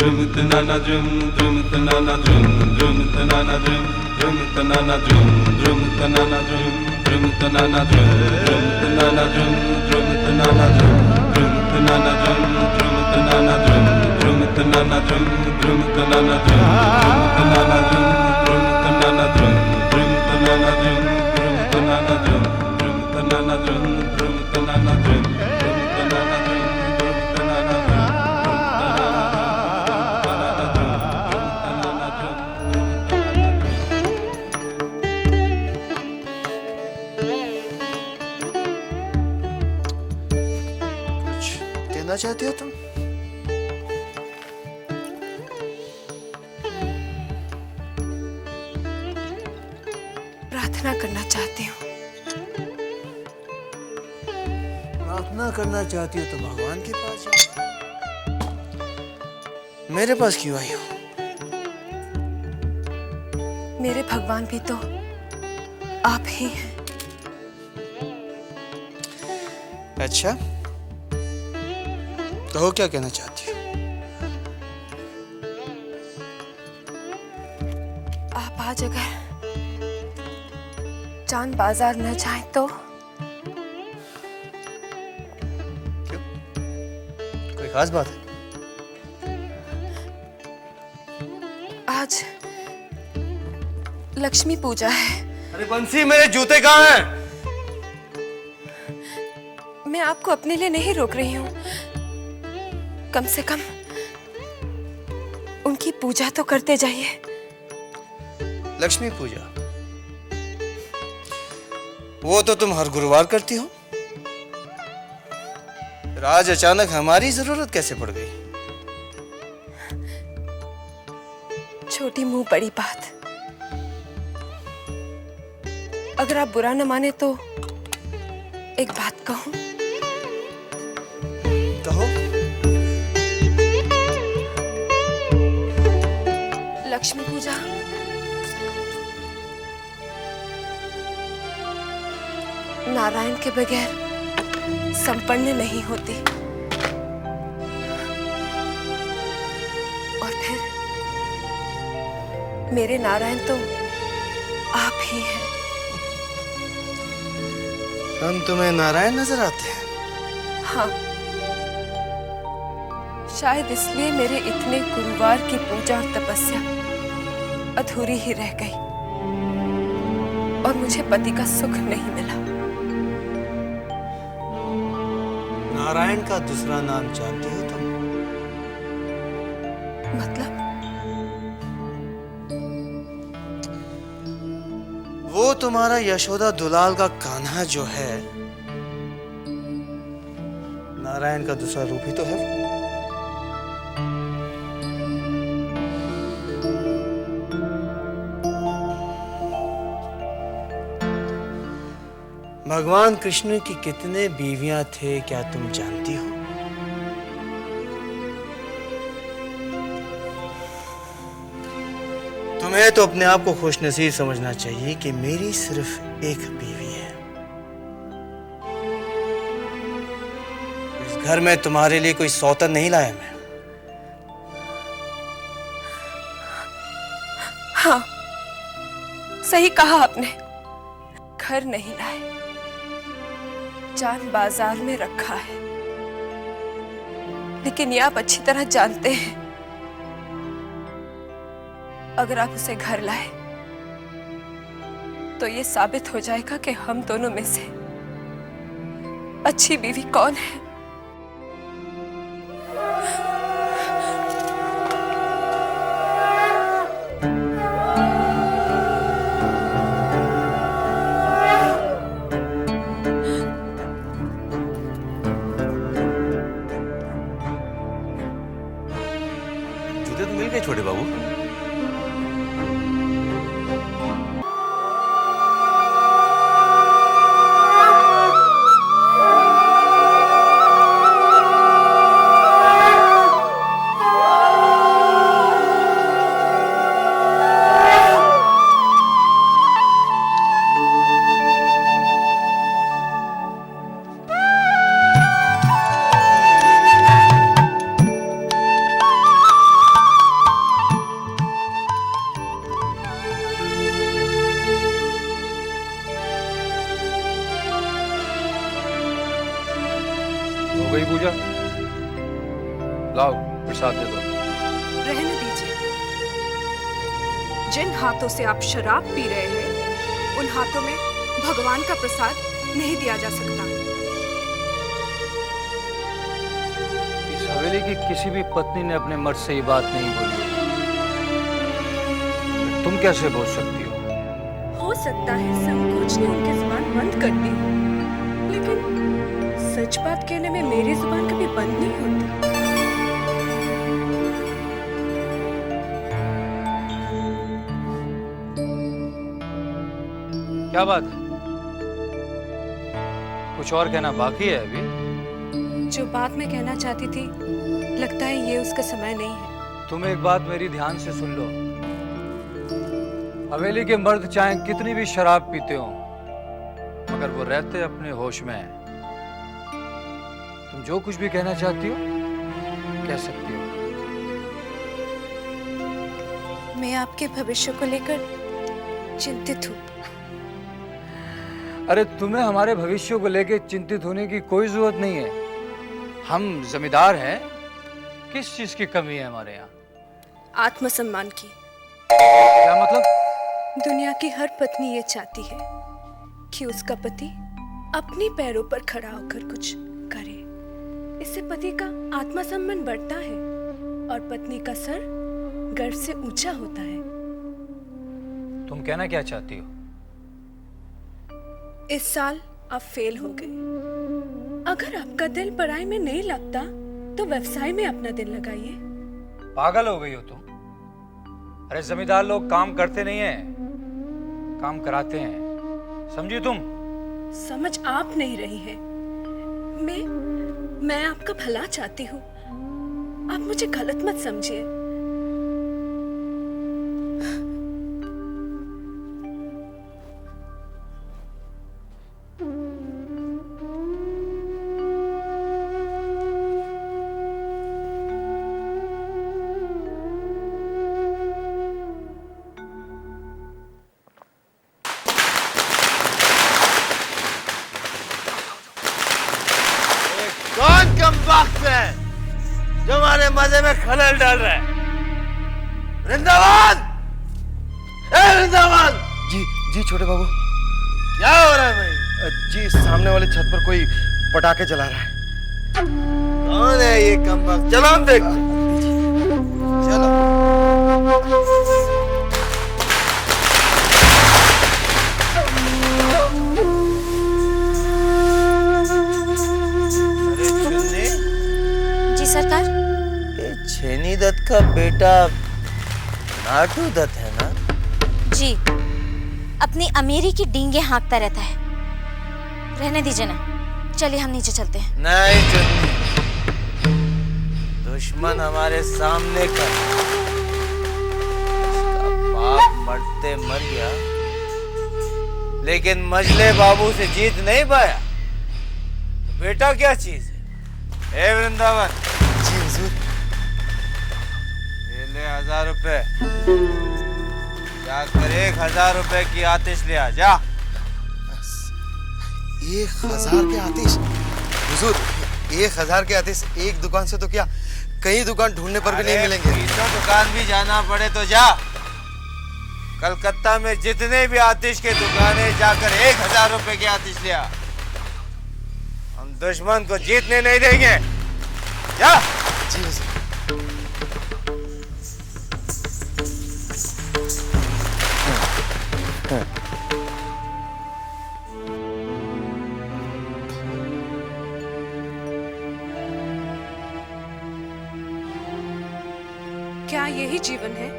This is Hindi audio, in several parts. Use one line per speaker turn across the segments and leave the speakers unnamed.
drum tanana drum drum tanana drum drum tanana drum drum tanana drum drum tanana drum drum tanana drum drum tanana drum drum tanana drum drum tanana drum drum tanana drum drum tanana drum drum tanana drum drum tanana drum drum tanana drum drum tanana drum drum tanana drum drum tanana drum drum tanana drum
देना चाहती हो तुम?
प्रार्थना करना चाहती हूँ।
प्रार्थना करना चाहती हो तो भगवान के पास जाओ। मेरे पास क्यों आई हो?
मेरे भगवान भी तो आप ही हैं।
अच्छा, कहो क्या कहना चाहती हो?
आप आज अगर चांद बाजार न जाए तो?
क्यों? कोई खास बात है?
आज लक्ष्मी पूजा है।
अरे बंसी, मेरे जूते कहाँ हैं?
मैं आपको अपने लिए नहीं रोक रही हूँ, कम से कम उनकी पूजा तो करते जाइए।
लक्ष्मी पूजा वो तो तुम हर गुरुवार करती हो। फिर आज अचानक हमारी जरूरत कैसे पड़ गई?
छोटी मुंह बड़ी बात। अगर आप बुरा न माने तो एक बात कहूं?
कहो।
लक्ष्मी पूजा नारायण के बगैर संपन्न नहीं होती। और फिर मेरे नारायण तो आप ही हैं।
हम तुम्हें नारायण नजर आते हैं?
हाँ, शायद इसलिए मेरे इतने गुरुवार की पूजा और तपस्या अधूरी ही रह गई और मुझे पति का सुख नहीं मिला।
नारायण का दूसरा नाम जानती हो तुम?
मतलब?
वो तुम्हारा यशोदा दुलाल का कान्हा जो है, नारायण का दूसरा रूप ही तो है। भगवान कृष्ण की कितने बीवियां थे क्या तुम जानती हो? तुम्हें तो अपने आप को खुशनसीब समझना चाहिए कि मेरी सिर्फ एक बीवी है। इस घर में तुम्हारे लिए कोई सौतन नहीं लाया मैं।
हाँ, सही कहा आपने। घर नहीं लाए, चांद बाजार में रखा है। लेकिन ये आप अच्छी तरह जानते हैं, अगर आप उसे घर लाए तो ये साबित हो जाएगा कि हम दोनों में से अच्छी बीवी कौन है।
जूते तो मिल गए छोटे बाबू।
प्रसाद दे दो।
रहने दीजिए। जिन हाथों से आप शराब पी रहे हैं, उन हाथों में भगवान का प्रसाद नहीं दिया जा सकता।
इस हवेली की किसी भी पत्नी ने अपने मर्द से ये बात नहीं बोली। तुम कैसे बोल सकती
हो सकता है संकोच ने उनकी जुबान बंद कर दी, लेकिन सच बात कहने में मेरी जुबान कभी बंद नहीं होती।
क्या बात है? कुछ और कहना बाकी है अभी?
जो बात मैं कहना चाहती थी, लगता है ये उसका समय नहीं है।
तुम एक बात मेरी ध्यान से सुन लो। हवेली के मर्द चाहे कितनी भी शराब पीते हो, मगर वो रहते अपने होश में हैं। तुम जो कुछ भी कहना चाहती हो कह सकती हो।
मैं आपके भविष्य को लेकर चिंतित हूँ।
अरे तुम्हें हमारे भविष्य को लेकर चिंतित होने की कोई जरूरत नहीं है। हम जमींदार हैं, किस चीज की कमी है हमारे यहाँ?
आत्मसम्मान की।
क्या मतलब?
दुनिया की हर पत्नी ये चाहती है कि उसका पति अपने पैरों पर खड़ा होकर कुछ करे। इससे पति का आत्मसम्मान बढ़ता है और पत्नी का सर गर्व से ऊंचा होता है।
तुम कहना क्या चाहती हो?
इस साल आप फेल हो गए। अगर आपका दिल पढ़ाई में नहीं लगता तो व्यवसाय में अपना दिल लगाइए।
पागल हो गई हो तुम? अरे जमींदार लोग काम करते नहीं हैं, काम कराते हैं। समझी तुम?
समझ आप नहीं रही है। मैं आपका भला चाहती हूँ। आप मुझे गलत मत समझिए।
कौन कम वक्त है जो हमारे मजे में खलल डाल रहा है? वृंदावन! ए वृंदावन!
जी छोटे बाबू।
क्या हो रहा है भाई?
जी सामने वाली छत पर कोई पटाखे जला रहा है।
कौन है ये कम वक्त? चलो हम देखते हैं। चलो।
सरकार,
ये छेनी दत्त का बेटा नाटू दत्त है ना?
जी, अपनी अमीरी की डींगे हाँकता रहता है। रहने दीजिए ना, चलिए हम नीचे चलते हैं।
नहीं चुन्नी, दुश्मन हमारे सामने का। इसका बाप मरते मर गया, लेकिन मजले बाबू से जीत नहीं पाया। तो बेटा क्या चीज है? ए वृंदावन!
जी हुजूर।
ये ले 1000 रुपए। जाकर 1000 रुपए की आतिश ले आ जा।
1000 के आतिश? हुजूर 1000 के आतिश एक दुकान से तो क्या कई दुकान ढूंढने पर भी नहीं मिलेंगे।
तीनों दुकान भी जाना पड़े तो जा। कलकत्ता में जितने भी आतिश के दुकानें जाकर 1000 रुपए की आतिश ले आ। हम दुश्मन को जीतने नहीं देंगे। जा।
जी हुजूर।
क्या यही जीवन है?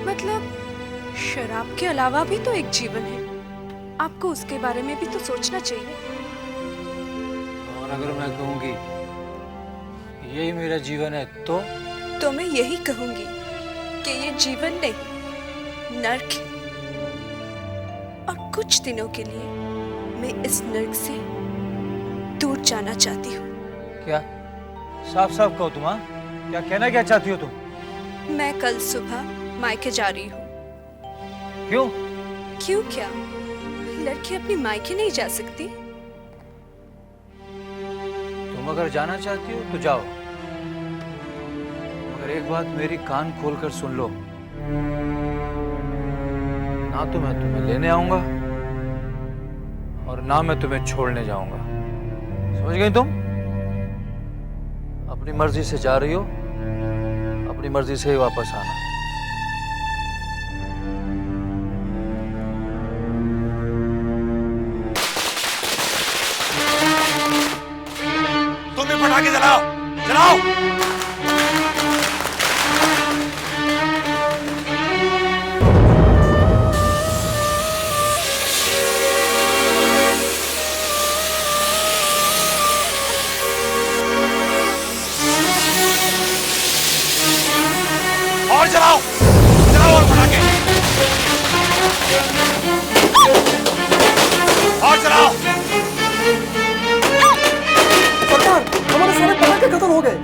मतलब शराब के अलावा भी तो एक जीवन है। आपको उसके बारे में भी तो सोचना चाहिए।
और अगर मैं कहूंगी यही मेरा जीवन है तो
मैं यही कहूंगी कि ये जीवन नहीं, नर्क है। और कुछ दिनों के लिए मैं इस नर्क से दूर जाना चाहती हूँ।
क्या? साफ साफ कहो तुम। हाँ, क्या कहना क्या चाहती हो तुम?
मैं कल सुबह मायके जा रही हूँ।
क्यों?
क्यों क्या? लड़की अपनी मायके नहीं जा सकती?
तुम अगर जाना चाहती हो तो जाओ, मगर एक बात मेरी कान खोलकर सुन लो, ना तो मैं तुम्हें लेने आऊंगा और ना मैं तुम्हें छोड़ने जाऊंगा। समझ गई तुम? अपनी मर्जी से जा रही हो, अपनी मर्जी से ही वापस आना।
तुम भी पटाखे जलाओ, जलाओ। और जलाओ, जलाओ और पटाखे, और जलाओ।
सरकार, हमारे सारे पटाखे खत्म हो गए।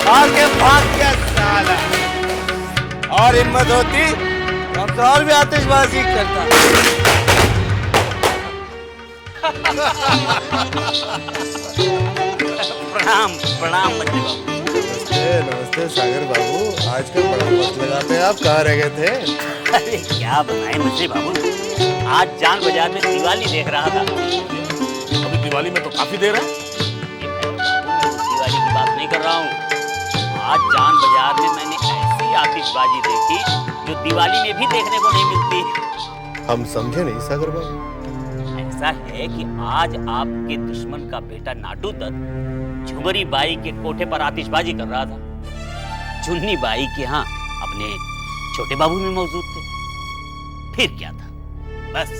आगे भाग गया साला। और हिम्मत होती तो हम तो और भी आतिशबाजी करता।
प्रणाम प्रणाम मंत्री बाबू।
नमस्ते सागर बाबू, आजकल बड़ा वक्त लगाते हैं, आप कहाँ रह गए थे?
अरे क्या बताएं मंत्री बाबू, आज जान बाजार में दिवाली देख रहा था।
अभी दिवाली में तो काफी देर है।
दिवाली की बात नहीं कर रहा हूँ, आज जान बाजार में मैंने ऐसी आतिशबाजी देखी जो दिवाली में भी देखने को नहीं मिलती।
हम समझे नहीं सागर बाबू।
ऐसा है कि आज आपके दुश्मन का बेटा नाटू दत्त झुमरी बाई के कोठे पर आतिशबाजी कर रहा था। चुन्नी बाई के यहाँ अपने छोटे बाबू में मौजूद थे। फिर क्या था, बस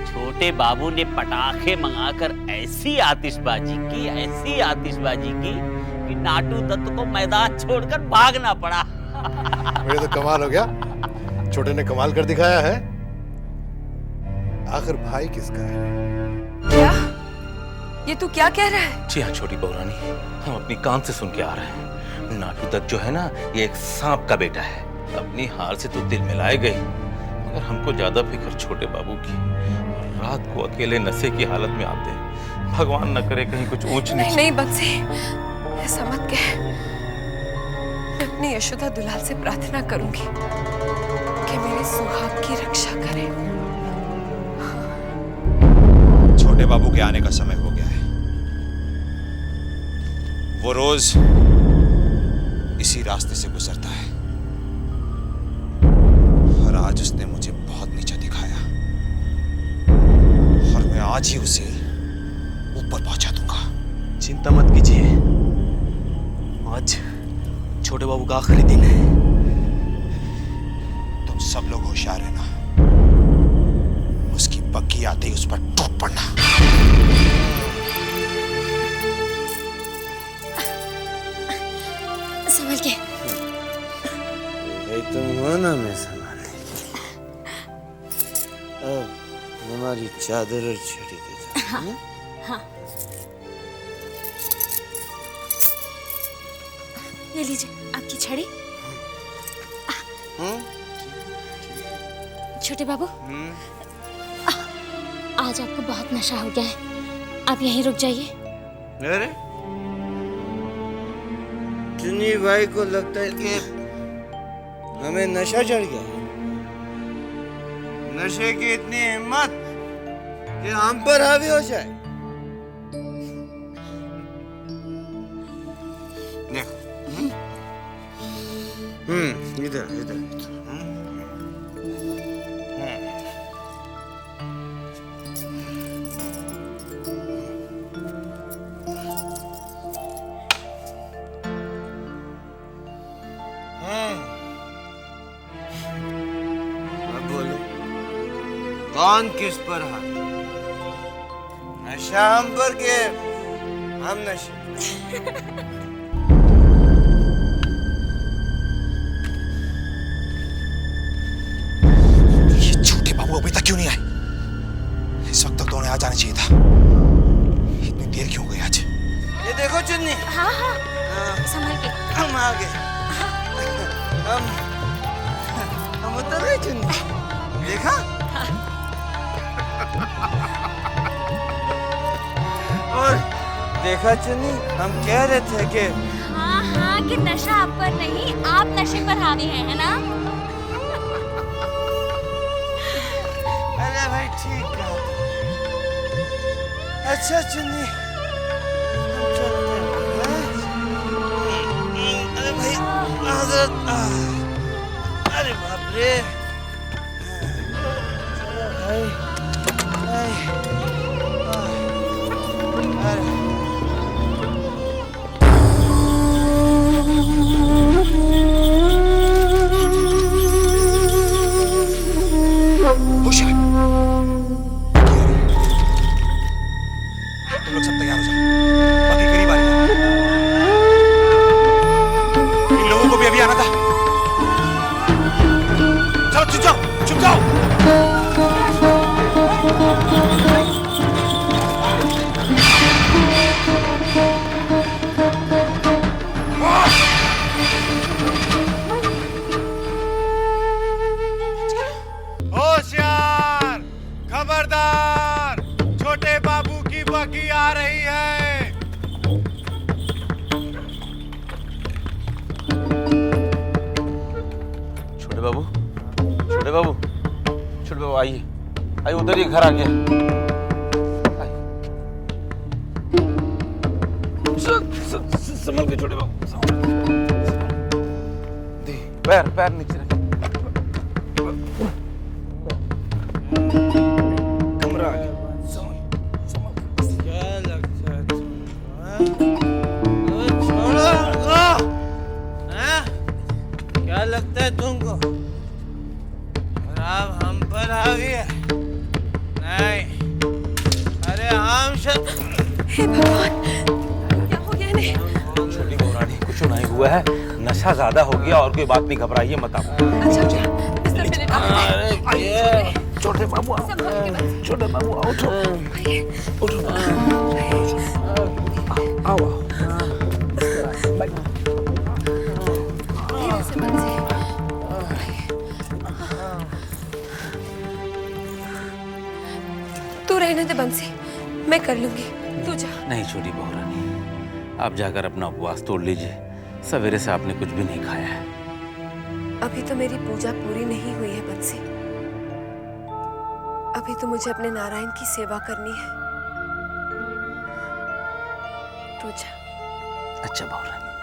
छोटे बाबू ने पटाखे मंगाकर ऐसी आतिशबाजी की, ऐसी आतिशबाजी की कि नाटू दत्त को मैदान छोड़कर भागना पड़ा।
मेरे तो कमाल हो गया, छोटे ने कमाल कर दिखाया है। आखिर भाई किसका है?
क्या? ये तू क्या कह रहा है?
जी हाँ छोटी बहुरानी, हम अपनी कान से सुन के आ रहे हैं। नाटू दत्त जो है ना, ये एक सांप का बेटा है। अपनी हार से तो दिल मिलाए गई, मगर हमको ज्यादा फिक्र छोटे बाबू की। रात को अकेले नशे की हालत में आते हैं, भगवान न करे कहीं कुछ ऊंच
नहीं
नीच।
नहीं बंसी, ऐसा मत कह। मैं अपनी यशोदा दुलाल से प्रार्थना करूंगी कि मेरे सुहाग की रक्षा करे।
छोटे बाबू के आने का समय हो गया है। वो रोज इसी रास्ते से गुजरता है और आज उसने मुझे बहुत नीचा दिखाया और मैं आज ही उसे ऊपर पहुंचा दूंगा।
चिंता मत कीजिए, आज छोटे बाबू का आखिरी दिन है।
तुम सब लोग होशियार रहना, उसकी पक्की आते ही उस पर टूट पड़ना।
संभल के।
तुम हो ना, मैं संभालने। अब हमारी चादर और छड़ी के साथ।
हाँ, हाँ। ये लीजिए आपकी छड़ी। छोटे बाबू, आज आपको बहुत नशा हो गया है, आप यहीं रुक जाइए।
अरे चुन्नी भाई को लगता है कि हमें नशा चढ़ गया है। नशे की इतनी हिम्मत कि हम पर हावी हो जाए। देखो, इधर इधर। अब बोलो, कौन किस पर हाथ? नशा हम पर के हम नशे?
ये छोटे बाबू अभी तक क्यों नहीं आए? इस वक्त तक तो उन्हें आ जाना चाहिए था। इतनी देर क्यों गई आज?
ये देखो चुन्नी,
हाँ हाँ संभल के।
हम आ गए। हम उतर गए चुन्नी, देखा? और देखा चुन्नी, हम कह रहे थे कि
हाँ हाँ कि नशा आप पर नहीं, आप नशे पर हावी हैं, है ना?
अरे भाई ठीक है। अच्छा चुन्नी, हम चलते हैं। अरे भाई हजरत, अरे बाप रे। चलो भाई, अरे
होशियार, तुम लोग सब तैयार हो जाओ, बाकी करीब आ रही है। इन लोगों को भी अभी आना था। चलो चुप जाओ, चुप जाओ।
होशियार, खबरदार, छोटे बाबू की बगी आ रही है।
छोटे बाबू, छोटे बाबू, छोटे बाबू आइए, आइए उधर ही घर आ गया। संभल के छोटे बाबू, पैर पैर नीचे रख।
कमरा आ गया। क्या लगता है तुमको? छोड़ो हमको, हैं? क्या लगता है तुमको? शराब हम पर हावी है? नहीं, अरे हम
हे भगवान, क्या हो गया इन्हें?
छोटी बहुरानी, कुछ नहीं हुआ है, नशा ज्यादा हो गया और कोई बात नहीं, घबराइए मत आप।
अच्छा बिस्तर पे लेटा।
अरे ये
छोटे बाबू आओ, छोटे बाबू आओ, उठो उठो, आओ
धीरे से बंसी। तू रहने दे बंसी, मैं कर लूंगी, तू जा।
नहीं छोटी बहुरानी, आप जाकर अपना उपवास तोड़ लीजिए, सवेरे से आपने कुछ भी नहीं खाया है।
अभी तो मेरी पूजा पूरी नहीं हुई है बंसी, अभी तो मुझे अपने नारायण की सेवा करनी है। तू जा।
अच्छा बहुरानी।